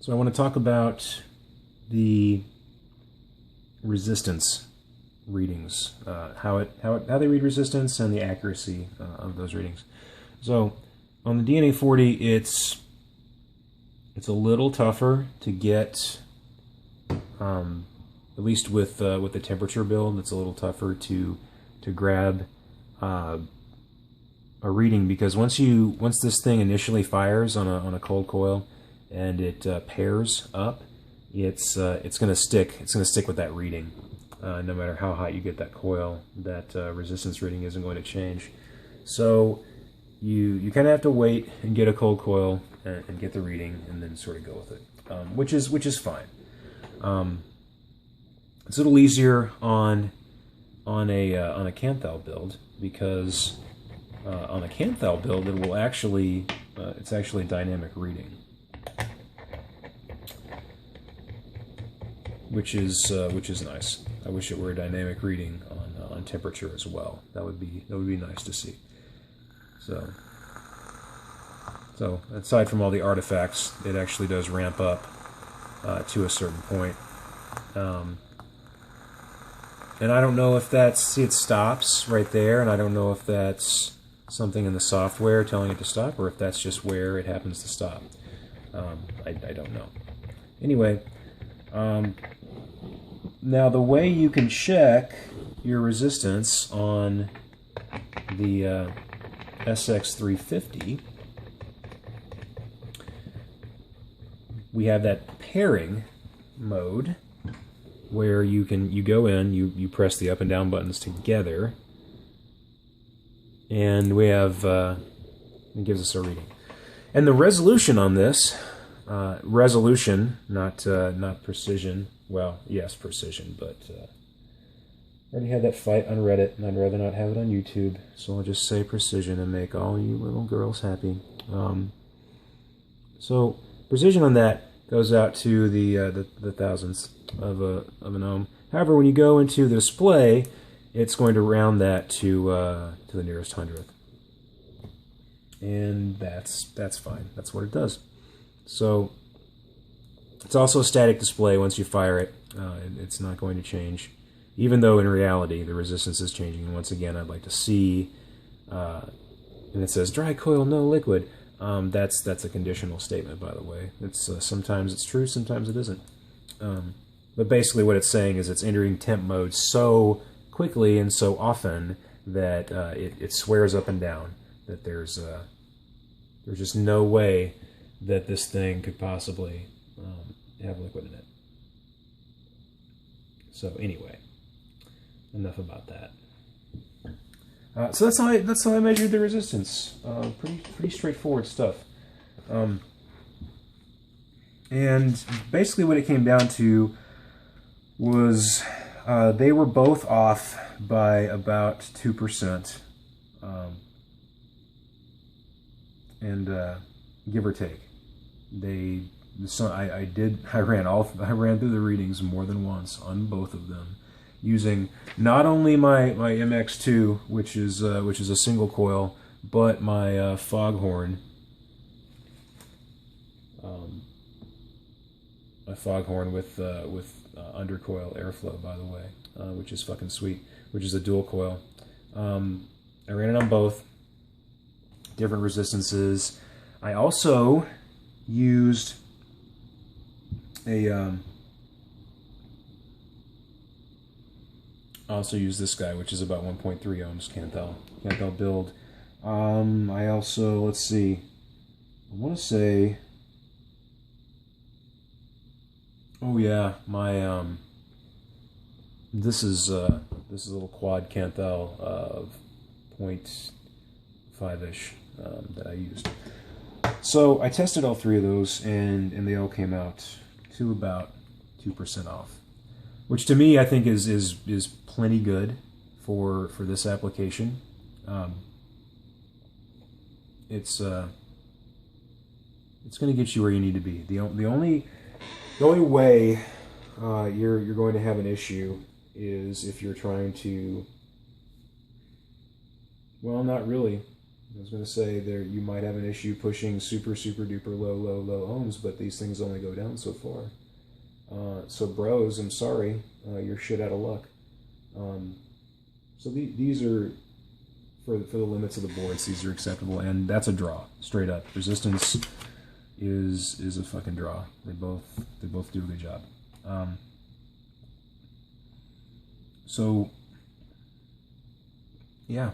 So I want to talk about the resistance readings, how they read resistance and the accuracy of those readings. So on the DNA40, it's a little tougher to get, at least with the temperature build. It's a little tougher to grab a reading, because once this thing initially fires on a cold coil and it pairs up, it's going to stick. It's going to stick with that reading, no matter how hot you get that coil. That resistance reading isn't going to change. So you kind of have to wait and get a cold coil and get the reading, and then sort of go with it, which is fine. It's a little easier on a Canthal build, because on a Canthal build it will actually it's actually dynamic reading, which is nice. I wish it were a dynamic reading on temperature as well. That would be nice to see. So aside from all the artifacts, it actually does ramp up to a certain point. And I don't know if that's, see, it stops right there, and I don't know if that's something in the software telling it to stop, or if that's just where it happens to stop. I don't know. Anyway, now the way you can check your resistance on the SX350, we have that pairing mode, where you go in, you press the up and down buttons together, and we have it gives us a reading. And the resolution on this, resolution, not precision. Well, yes, precision, but I already had that fight on Reddit, and I'd rather not have it on YouTube, so I'll just say precision and make all you little girls happy. So precision on that goes out to the thousandths of an ohm. However, when you go into the display, it's going to round that to the nearest hundredth, and that's fine. That's what it does. So it's also a static display. Once you fire it, it's not going to change, even though in reality the resistance is changing. And once again, I'd like to see, and it says dry coil, no liquid. That's a conditional statement, by the way. It's sometimes it's true, sometimes it isn't. But basically what it's saying is it's entering temp mode so quickly and so often that it swears up and down that there's just no way that this thing could possibly have liquid in it. So anyway, enough about that. So that's how I measured the resistance. Pretty straightforward stuff. And basically what it came down to was they were both off by about 2%, and give or take. I ran through the readings more than once on both of them, using not only my MX2, which is a single coil, but my foghorn. My foghorn with undercoil airflow, by the way, which is fucking sweet, which is a dual coil. I ran it on both, different resistances. I also used this guy, which is about 1.3 ohms, Canthal build. I also, let's see, I want to say, oh yeah, my this is a little quad Canthal of 0.5-ish that I used. So I tested all three of those, and they all came out to about 2% off, which to me I think is plenty good for this application. It's going to get you where you need to be. The only way you're going to have an issue is if you're trying to, well, not really. I was going to say there you might have an issue pushing super duper low ohms, but these things only go down so far. So bros, I'm sorry, you're shit out of luck. So these are, for the limits of the boards, these are acceptable, and that's a draw, straight up. Resistance is a fucking draw. They both do a good job. So yeah.